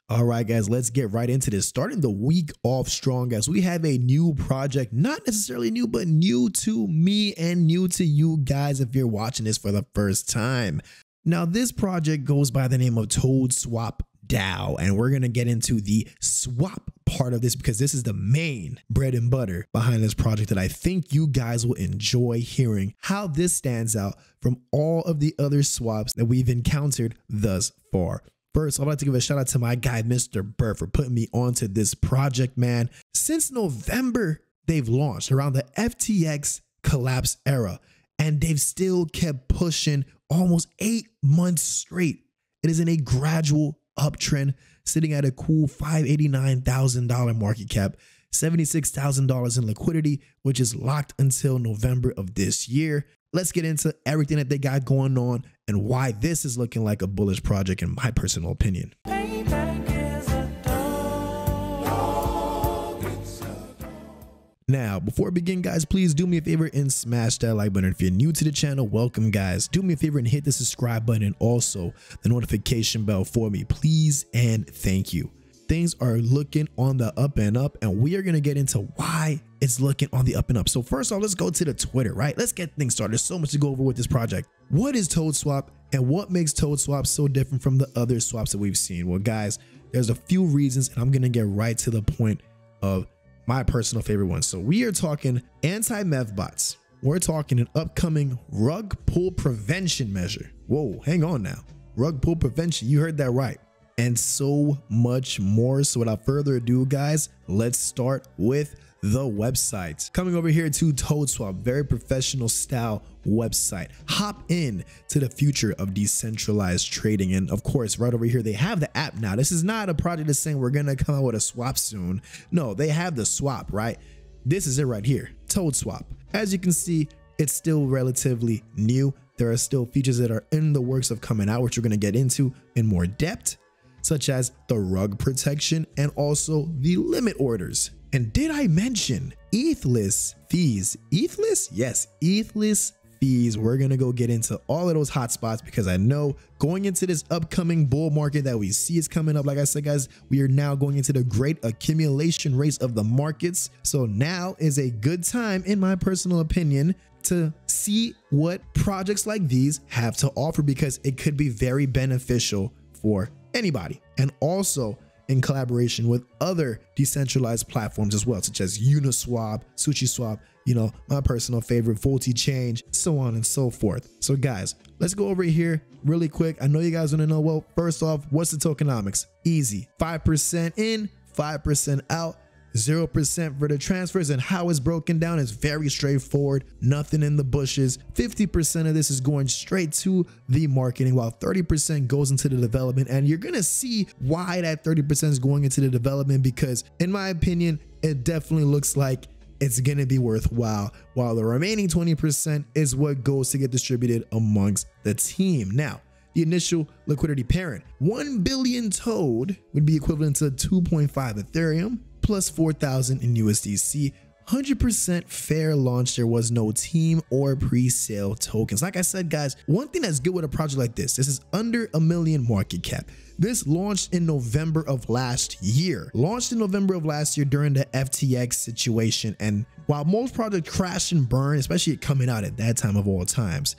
All right, guys, let's get right into this. Starting the week off strong, guys. We have a new project, not necessarily new, but new to me and new to you guys if you're watching this for the first time. Now, this project goes by the name of Toadswap DAO, and we're going to get into the swap part of this because this is the main bread and butter behind this project that I think you guys will enjoy hearing how this stands out from all of the other swaps that we've encountered thus far. First, I'd like to give a shout out to my guy, Mr. Burr, for putting me onto this project, man. Since November, they've launched around the FTX collapse era, and they've still kept pushing almost 8 months straight. It is in a gradual uptrend, sitting at a cool $589,000 market cap, $76,000 in liquidity, which is locked until November of this year. Let's get into everything that they got going on and why this is looking like a bullish project in my personal opinion. Now, before we begin, guys, please do me a favor and smash that like button. If you're new to the channel, welcome, guys. Do me a favor and hit the subscribe button and also the notification bell for me, please, and thank you. Things are looking on the up and up, and we are going to get into why it's looking on the up and up. So first off, let's go to the Twitter, right? Let's get things started. There's so much to go over with this project. What is Toadswap and what makes Toadswap so different from the other swaps that we've seen? Well, guys, there's a few reasons, and I'm going to get right to the point of my personal favorite one. So we are talking anti-MEV bots. We're talking an upcoming rug pull prevention measure. Whoa, hang on now. Rug pull prevention, you heard that right. And so much more. So without further ado, guys, let's start with the website. Coming over here to Toadswap, very professional style website. Hop in to the future of decentralized trading. And of course, right over here, they have the app now. This is not a project that's saying we're going to come out with a swap soon. No, they have the swap, right? This is it right here, Toadswap. As you can see, it's still relatively new. There are still features that are in the works of coming out, which we're going to get into in more depth, such as the rug protection and also the limit orders. And did I mention Eth-Less fees? Eth-Less? Yes, Eth-Less fees. We're going to go get into all of those hot spots because I know going into this upcoming bull market that we see is coming up. Like I said, guys, we are now going into the great accumulation race of the markets. So now is a good time, in my personal opinion, to see what projects like these have to offer because it could be very beneficial for anybody, and also in collaboration with other decentralized platforms as well, such as Uniswap, SushiSwap, you know, my personal favorite, Change, so on and so forth. So guys, let's go over here really quick. I know you guys want to know, well, first off, what's the tokenomics? Easy. 5% in, 5% out. 0% for the transfers, and how it's broken down is very straightforward. Nothing in the bushes. 50% of this is going straight to the marketing, while 30% goes into the development. And you're gonna see why that 30% is going into the development, because in my opinion, it definitely looks like it's gonna be worthwhile, while the remaining 20% is what goes to get distributed amongst the team. Now, the initial liquidity parent, 1 billion Toad would be equivalent to 2.5 Ethereum plus 4,000 in USDC. 100% fair launch. There was no team or pre-sale tokens. Like I said, guys, one thing that's good with a project like this is under $1 million market cap. This launched in November of last year. Launched in November of last year during the FTX situation. And while most projects crash and burn, especially coming out at that time of all times,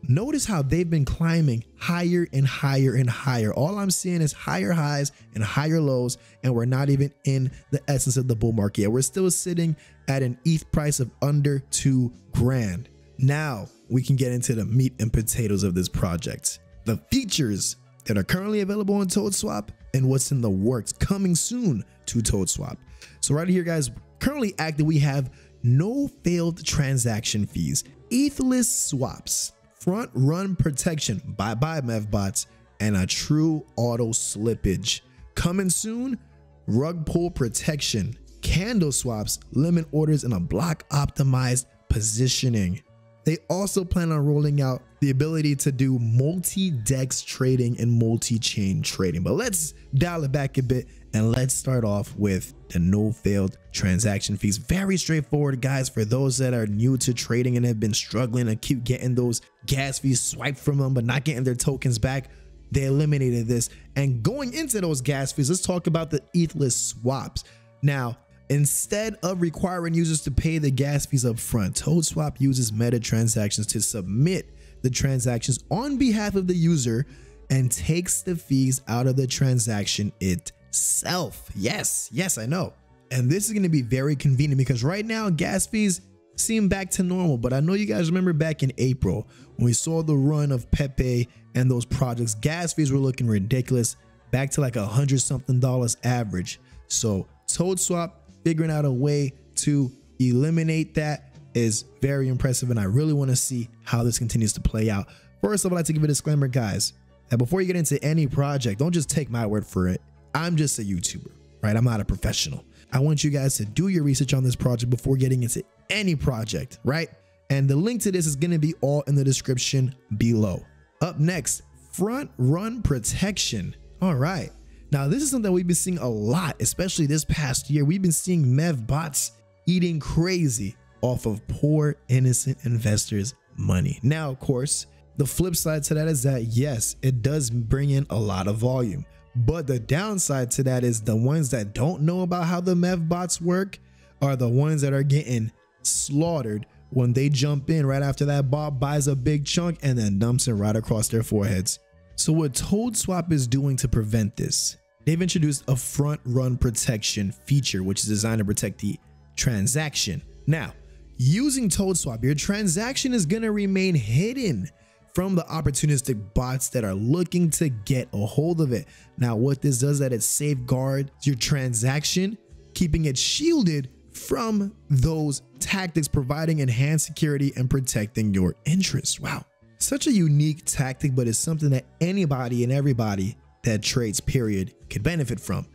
notice how they've been climbing higher and higher and higher. All I'm seeing is higher highs and higher lows, and we're not even in the essence of the bull market yet. We're still sitting at an ETH price of under 2 grand. Now we can get into the meat and potatoes of this project. The features that are currently available on Toadswap and what's in the works coming soon to Toadswap. So right here, guys, currently active, we have no failed transaction fees, Eth-Less swaps, Frontrun Protection, bye-bye MEV bots, and a true auto slippage. Coming soon, rug pull protection, candle swaps, limit orders, and a block optimized positioning. They also plan on rolling out the ability to do multi-dex trading and multi-chain trading. But let's dial it back a bit and let's start off with the no failed transaction fees. Very straightforward, guys, for those that are new to trading and have been struggling to keep getting those gas fees swiped from them but not getting their tokens back. they eliminated this. And going into those gas fees, let's talk about the Eth-Less swaps. Now, instead of requiring users to pay the gas fees up front, Toadswap uses meta transactions to submit the transactions on behalf of the user and takes the fees out of the transaction itself. Yes, I know. And this is going to be very convenient because right now gas fees seem back to normal. But I know you guys remember back in April when we saw the run of Pepe and those projects, gas fees were looking ridiculous, back to like $100-something average. So Toadswap figuring out a way to eliminate that is very impressive, and I really want to see how this continues to play out. First of all, I'd like to give a disclaimer, guys, that before you get into any project, don't just take my word for it. I'm just a YouTuber, right? I'm not a professional. I want you guys to do your research on this project before getting into any project, right? And the link to this is going to be all in the description below. Up next, Frontrun Protection. All right. Now, this is something we've been seeing a lot, especially this past year. We've been seeing MEV bots eating crazy off of poor, innocent investors' money. Now, of course, the flip side to that is that, yes, it does bring in a lot of volume. But the downside to that is the ones that don't know about how the MEV bots work are the ones that are getting slaughtered when they jump in right after that bot buys a big chunk and then dumps it right across their foreheads. So what Toadswap is doing to prevent this, they've introduced a Frontrun Protection feature, which is designed to protect the transaction. Now, using Toadswap, your transaction is going to remain hidden from the opportunistic bots that are looking to get a hold of it. Now, what this does is that it safeguards your transaction, keeping it shielded from those tactics, providing enhanced security and protecting your interests. Wow. Such a unique tactic, but it's something that anybody and everybody that trades, period, could benefit from.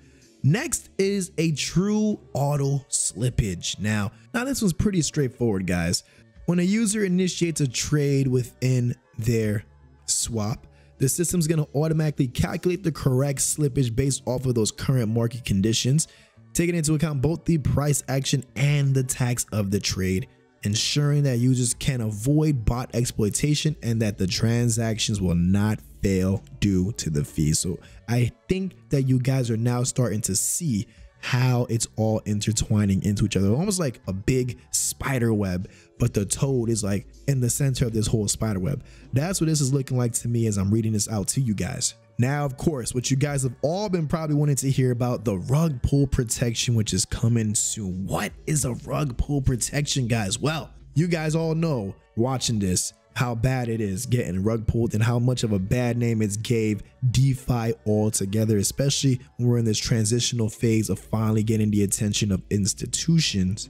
Next is a true auto slippage. Now this one's pretty straightforward, guys. When a user initiates a trade within their swap, the system's going to automatically calculate the correct slippage based off of those current market conditions, taking into account both the price action and the tax of the trade, ensuring that users can avoid bot exploitation and that the transactions will not fail due to the fees. So I think that you guys are now starting to see how it's all intertwining into each other, almost like a big spider web, but the toad is like in the center of this whole spider web. That's what this is looking like to me as I'm reading this out to you guys. Now, of course, what you guys have all been probably wanting to hear about, the rug pull protection, which is coming soon. What is a rug pull protection, guys? Well, you guys all know watching this how bad it is getting rug pulled and how much of a bad name it's gave DeFi altogether, especially when we're in this transitional phase of finally getting the attention of institutions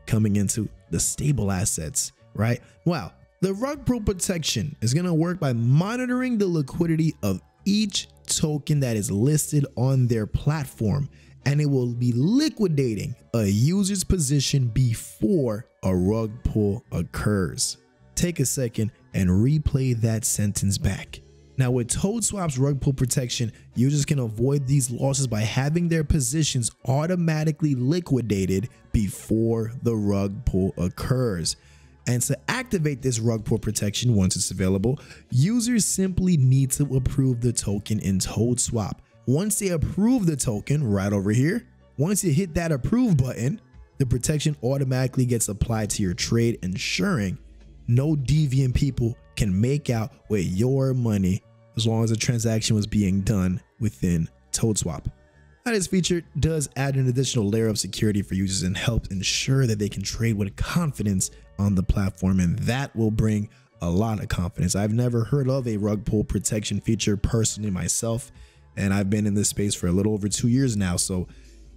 coming into the stable assets, right? Well, the rug pull protection is going to work by monitoring the liquidity of each token that is listed on their platform, and it will be liquidating a user's position before a rug pull occurs. Take a second and replay that sentence back. Now, with Toadswap's rug pull protection, users can avoid these losses by having their positions automatically liquidated before the rug pull occurs. And to activate this rug pull protection once it's available, users simply need to approve the token in Toadswap. Once they approve the token right over here, once you hit that approve button, the protection automatically gets applied to your trade, ensuring no deviant people can make out with your money as long as the transaction was being done within Toadswap. Now, this feature does add an additional layer of security for users and helps ensure that they can trade with confidence on the platform, and that will bring a lot of confidence. I've never heard of a rug pull protection feature personally myself, and I've been in this space for a little over 2 years now, so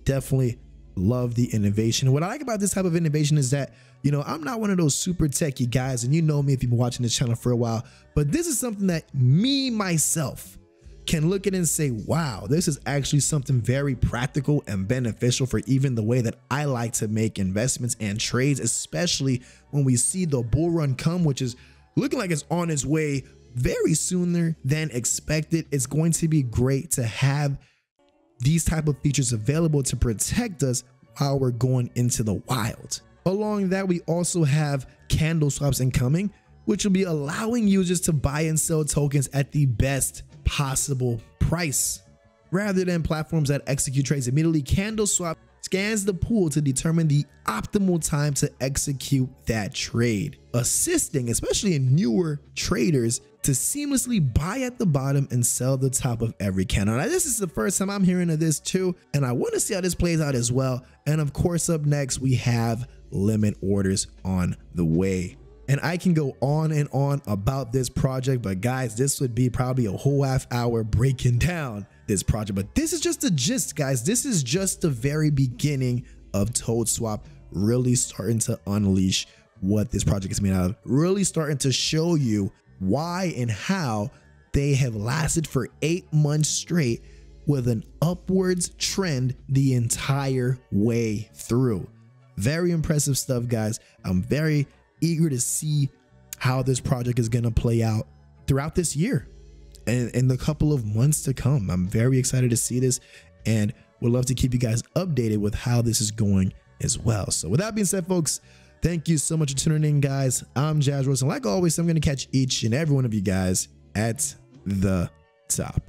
definitely love the innovation. What I like about this type of innovation is that, you know, I'm not one of those super techie guys, and you know me if you've been watching this channel for a while, but this is something that me myself can look at and say, wow, this is actually something very practical and beneficial for even the way that I like to make investments and trades, especially when we see the bull run come, which is looking like it's on its way very sooner than expected. It's going to be great to have these type of features available to protect us while we're going into the wild. Along that, we also have candle swaps incoming, which will be allowing users to buy and sell tokens at the best possible price. Rather than platforms that execute trades immediately, CandleSwap scans the pool to determine the optimal time to execute that trade, assisting especially in newer traders to seamlessly buy at the bottom and sell the top of every candle. Now, this is the first time I'm hearing of this too, and I want to see how this plays out as well. And of course, up next, we have limit orders on the way. And I can go on and on about this project, but guys, this would be probably a whole half hour breaking down this project. But this is just the gist, guys. This is just the very beginning of Toadswap really starting to unleash what this project is made out of, really starting to show you why and how they have lasted for 8 months straight with an upwards trend the entire way through. Very impressive stuff, guys. I'm very eager to see how this project is going to play out throughout this year and in the couple of months to come. I'm very excited to see this and would love to keep you guys updated with how this is going as well. So with that being said, folks, thank you so much for tuning in, guys. I'm Jazz Rose, and like always, I'm going to catch each and every one of you guys at the top.